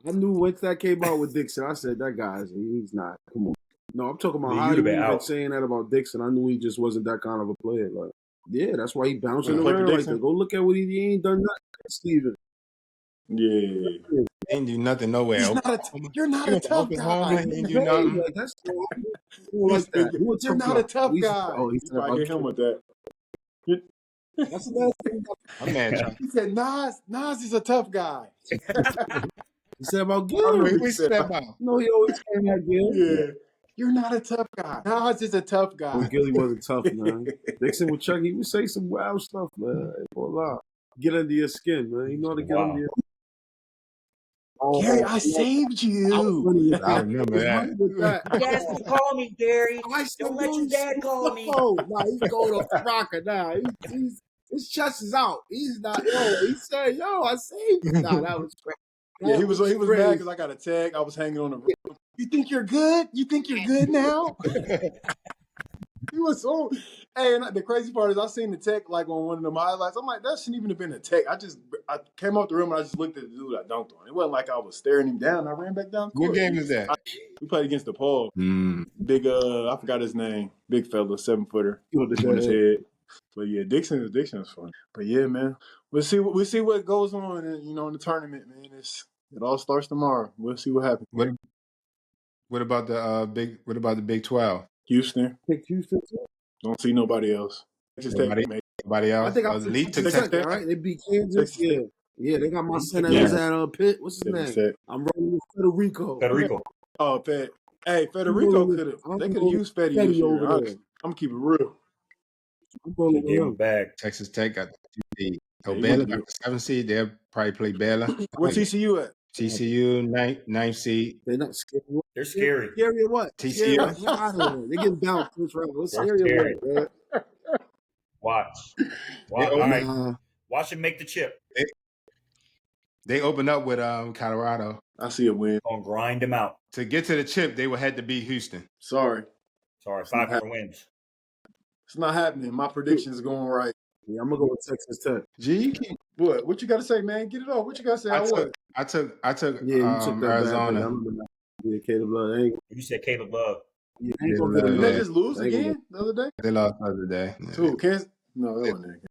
I knew once that came out with Dixon, I said, that guy's, he's not. Come on. No, I'm talking about
Yeah,
how
you'd
you
have been
been
out.
saying that about Dixon. I knew he just wasn't that kind of a player. Like, yeah, that's why he bouncing
Play for
around like
Dixon?
that. Go look at what he ain't done nothing, Steven.
Yeah.
They ain't do nothing nowhere.
You're not a tough
Oklahoma,
guy.
he ain't do nothing.
Like, that's like that.
You're not a tough guy.
Oh, he's
You probably hit him with that.
That's the last thing
I'm mad.
He said, Nas is a tough guy.
he said about
I
Gil.
mean,
He
we
said,
said about.
No, he always saying that Gil.
yeah, you're not a tough guy. Nas is a tough guy.
Well, Gilly wasn't tough, man. Dixon with Chuck, he would say some wild stuff, man. I ain't gonna lie. Get under your skin, man. You know how to get under your
Gary, I saved
I was
you.
running with
I
that.
remember
I was
that.
running with that.
You asked him to call me, Gary.
I said,
Don't let your dad call me.
Nah, he's going off the rocker now. His chest is out. He's not. Yo, he said, "Yo, I saved you." Nah, that was crazy.
Yeah, he was mad because I got a tag. I was hanging on the roof. You think you're good? You think you're good now? He was so. Hey, and the crazy part is I seen the tech like on one of them highlights. I'm like, that shouldn't even have been a tech. I came out the room and I just looked at the dude I dunked on. It wasn't like I was staring him down. I ran back down court.
What game is that?
We played against DePaul. Big, I forgot his name. Big fella, 7-footer on his head. But yeah, Dixon is fun. But yeah, man, we'll see what goes on. In the tournament, man. It all starts tomorrow. We'll see what happens.
What about the Big 12?
Houston.
Pick Houston too.
Don't see nobody else.
Nobody else?
I think I
Elite took
Texas
Texas.
Tech.
right? They beat Kansas.
Texas Tech.
Yeah. They got my son that
Yeah.
was at Pitt. What's his
Texas
name?
Tech.
I'm rolling with Federico.
Federico.
Oh, Hey, Federico could have. They could have used Fetty this year.
over there.
I'm gonna keep it real.
I'm rolling
They gave him
with him.
back.
Texas Tech got the 2 seed. So
Yeah, he
Baylor
went
got the 7 seed. They'll probably play Baylor.
Where TCU at?
TCU 9th seed.
They're not scary.
They're scary.
Scary or what?
TCU.
Scary. Get out of here. They're getting bounced first round. What's
They're
scary or
scary.
what, man?
Watch.
They
All right.
Nah.
Watch him make the chip.
They opened up with Colorado.
I see a win.
Gonna grind him out.
To get to the chip, they would have to beat Houston.
Sorry,
Sorry, 5 more wins.
it's not happening. My predictions going right.
Yeah, I'm gonna go with Texas Tech.
G,
What you got to say, man? Get it off. What you got to say?
I took
Yeah, you took that
Arizona.
back. I remember that. Yeah, Caleb Love. Ain't,
You said Caleb Love.
yeah, ain't gonna get
Did
him
they
Yeah.
just lose
They ain't
again the other day?
They lost the other day.
Who? Kansas? No, that wasn't it.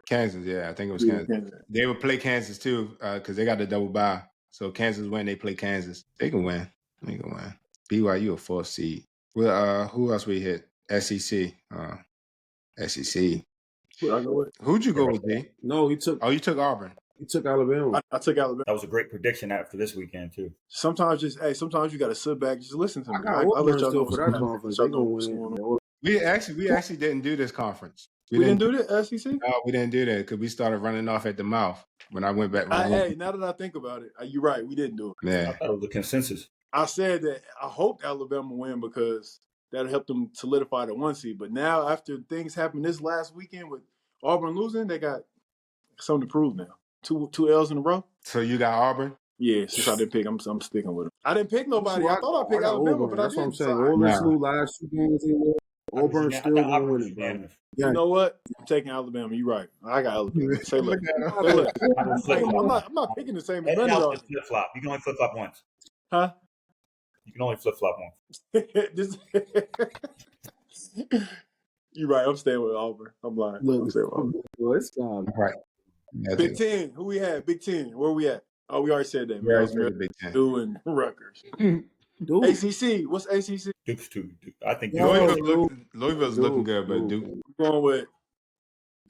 Kansas, yeah, I think it was
Yeah,
Kansas. They would play Kansas too because they got the double bye. So Kansas win, they play Kansas. They can win. BYU a 4th seed. Well, who else we hit? SEC. SEC.
Who'd I go with?
Who'd you go with, D?
No, he took
Oh, you took Auburn.
Alabama.
I took Alabama.
That was a great prediction after this weekend too.
Sometimes you got to sit back, just listen to me.
I got
I'll let
Auburn
y'all
still
know
for that conference. They gonna win.
We actually didn't do this conference.
We didn't do the SEC?
No, we didn't do that because we started running off at the mouth when I went back.
Hey, now that I think about it, you're right. We didn't do it.
I
Yeah.
thought it was a consensus.
I said that I hoped Alabama win because that'll help them solidify the 1 seed. But now, after things happened this last weekend with Auburn losing, they got something to prove now. Two L's in a row.
So you got Auburn?
Yeah, since I didn't pick, I'm sticking with them. I didn't pick nobody. I thought I picked Alabama, but
That's
I
what I'm
didn't.
saying.
So
All this new last 2 games in there, Auburn still gonna win it, bro.
you know what? I'm taking Alabama. You're right. I got Alabama. Say look.
Look.
I'm not picking the same as
Anything
Brendan.
else is flip flop. You can only flip flop once.
Huh?
You can only flip flop once.
You're right. I'm staying with Auburn. I'm lying.
Look,
I'm staying with Auburn.
it's time.
Right. Yeah,
Big Ten. Who we had? Big Ten. Where we at? Oh, we already said that.
we already said the Big Ten.
Purdue and Rutgers.
Dude,
ACC. What's ACC?
Duke's too. I think
Yo,
Louisville's looking good, but Duke.
I'm going with.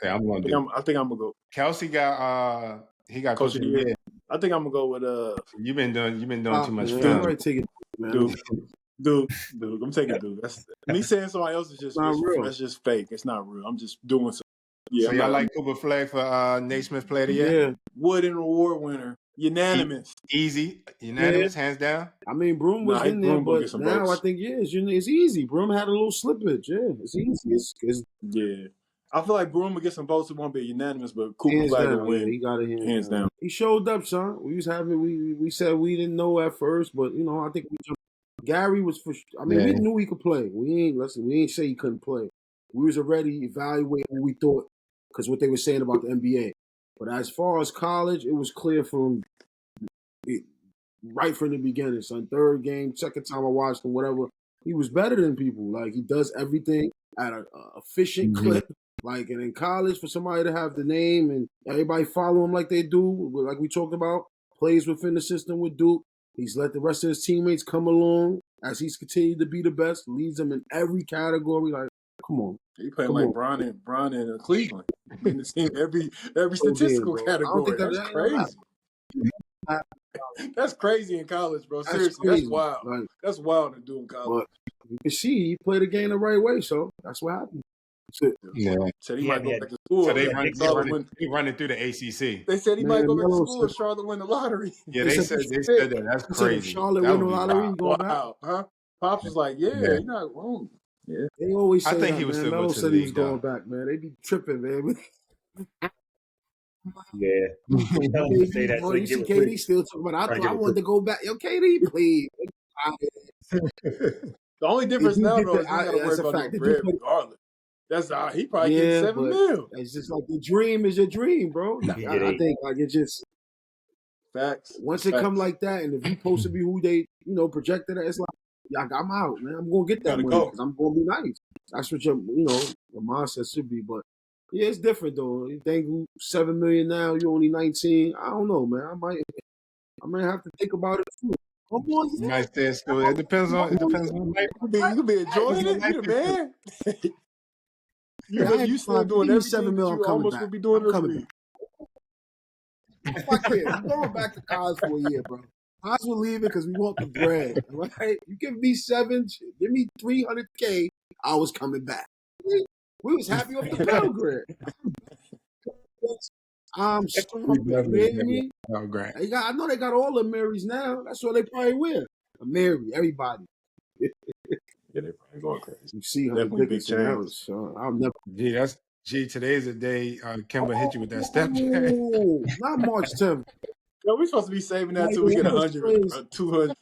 Yeah, I'm going to Duke.
I think I'm gonna go.
Kelsey got he got Coach of the Year.
I think I'm gonna go with
You've been doing too much
man,
film.
right, take it, man.
Duke. I'm taking Duke. That's me saying somebody else is just
Not real.
That's just fake. It's not real. I'm just doing something. Yeah,
So y'all like Cooper Flag for Naismith Player of the Year?
Yeah.
Wooden Award winner. Unanimous.
Easy. Unanimous, hands down.
I mean, Broom was in there,
Broom gonna
but
get some
now
votes.
I think, it's easy. Broom had a little slippage. Yeah, it's easy. It's
Yeah. I feel like Broom will get some votes. It won't be unanimous, but Cooper
hands
Flag will
down.
win.
Yeah, he got it
Hands down.
He showed up, son. We said we didn't know at first, but I think we jumped. Gary was we knew he could play. We ain't say he couldn't play. We was already evaluating what we thought because what they were saying about the NBA. But as far as college, it was clear right from the beginning, son. 3rd game, 2nd time I watched him, whatever. He was better than people. Like, he does everything at an efficient clip. Like, and in college, for somebody to have the name and everybody follow him like they do, like we talked about, plays within the system with Duke. He's let the rest of his teammates come along as he's continued to be the best, leads them in every category. Like, come on.
He playing
Come
like
on.
Brian in Cleveland. In the team every
So then,
statistical
bro. I don't think
category. That's
that ain't gonna
crazy. That's crazy in college, bro.
That's
Seriously,
crazy.
that's wild.
Like,
That's wild to do in college.
but you can see he played the game the right way, so that's what happened. That's it.
Yeah.
Said he
Yeah,
might go
yeah.
back to school.
So they
Yeah,
run,
Nick
they
Charlotte
running,
win.
they running through the ACC.
They said he
Man,
might go back to
Melo
school if
said,
Charlotte win the lottery.
Yeah,
They
they
said
said that. That's
he said if
crazy.
Charlotte
That
win the
would be
lottery,
wild.
he going back.
wow, huh? Pops was like, yeah,
Yeah.
you're not wrong. Yeah.
They always
I
say
think
that,
he would
man.
still go
Melo
to the
said he was
league, though.
going back, man. They be tripping, man.
Yeah. They tell him to say that so he
You
can
see
get recruited.
KD still talking about,
Trying to
I
get
wanted to go back. Yo, KD, please.
The only difference
If you
now,
get
though,
the,
is he ain't got to worry
that's a
about no
fact. If you
bread
play,
regardless. That's he probably getting
yeah,
$7
but
million.
it's just like the dream is your dream, bro.
He did
I
8.
think like it just
Facts.
once it come
Facts.
like that, and if you supposed to be who they projected it, it's like I'm out, man. I'm gonna get that
Gotta
money
go.
because I'm gonna be nice. That's what your mindset should be. But yeah, it's different though. You think you $7 million now, you only 19. I don't know, man. I might have to think about it too. Come on,
You
yeah.
might stay in school. It depends on life.
You could be enjoying it. You the man. You still doing
Give me
everything
$7
that
million. I'm
you
coming
almost
back.
would be doing
I'm
in the
coming
league.
back. Fuck yeah. I'm going back to college for a year, bro. I was leaving because we want the bread, right? You give me 7, give me $300K. I was coming back. We was happy off the Pell Grant. I'm
We
stomping. You
definitely
hear
never
me?
got Grant.
I know they got all the Marys now. That's what they probably wear. A Mary, everybody.
Yeah, they probably going crazy.
You see Honey
Definitely big
Dickinson. That
change.
was, I'll never.
Today's the day Kimba hit you with that step jack.
Oh, not March 10th.
Yo, we supposed to be saving that
Like,
till we get
that was
100
crazy.
or 200.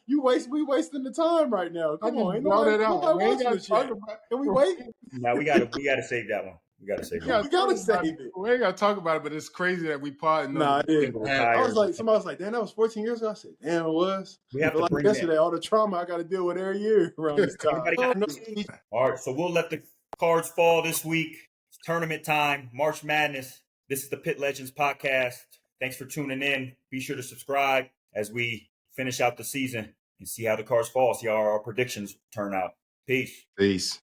We wasting the time right now. Come on, ain't
Brought it out.
nobody
We ain't
watching
gotta
this
talk
yet.
about it.
Can we wait?
Now we gotta save that one. We gotta save that one.
We gotta save it.
We ain't gotta talk about it, but it's crazy that we parted.
Nah, it is. I was
Tires.
like, somebody was like, damn, that was 14 years ago. I said, damn, it was.
We have
But
to
like
bring
yesterday,
that.
all the trauma I got to deal with every year around this time.
All right, so we'll let the cards fall this week. It's tournament time, March Madness. This is the Pitt Legends podcast. Thanks for tuning in. Be sure to subscribe as we finish out the season and see how the cards fall, see how our predictions turn out. Peace.
Peace.